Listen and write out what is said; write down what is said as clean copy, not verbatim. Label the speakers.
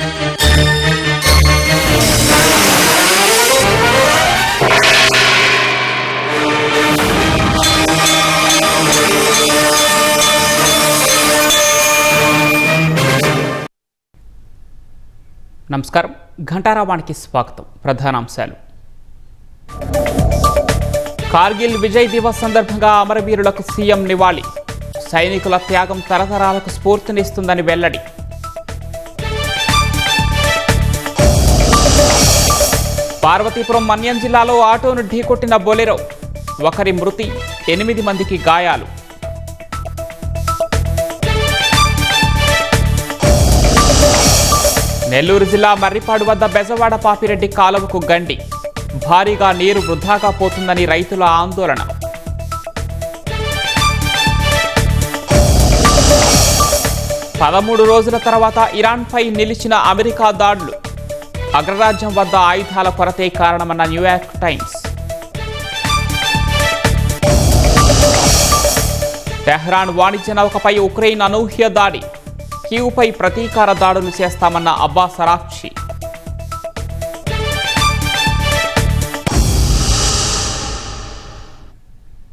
Speaker 1: నమస్కారం. ఘంటారావానికి స్వాగతం. ప్రధానాంశాలు. కార్గిల్ విజయ్ దివస్ సందర్భంగా అమరవీరులకు సీఎం నివాళి. సైనికుల త్యాగం తరతరాలకు స్ఫూర్తినిస్తుందని వెల్లడి. పార్వతీపురం మన్యం జిల్లాలో ఆటోను ఢీకొట్టిన బొలెరో. ఒకరి మృతి, 8 మందికి గాయాలు. నెల్లూరు జిల్లా మర్రిపాడు వద్ద బెజవాడ పాపిరెడ్డి కాలువకు గండి. భారీగా నీరు వృధాగా పోతుందని రైతుల ఆందోళన. పదమూడు రోజుల తర్వాత ఇరాన్పై నిలిచిన అమెరికా దాడులు. అగ్రరాజ్యం వద్ద ఆయుధాల కొరతే కారణమన్న న్యూయార్క్ టైమ్స్. టెహ్రాన్ వాణిజ్య నౌకపై ఉక్రెయిన్ అనూహ్య దాడి. కీవ్పై ప్రతీకార దాడులు చేస్తామన్న అబ్బాస్ అరాక్చి.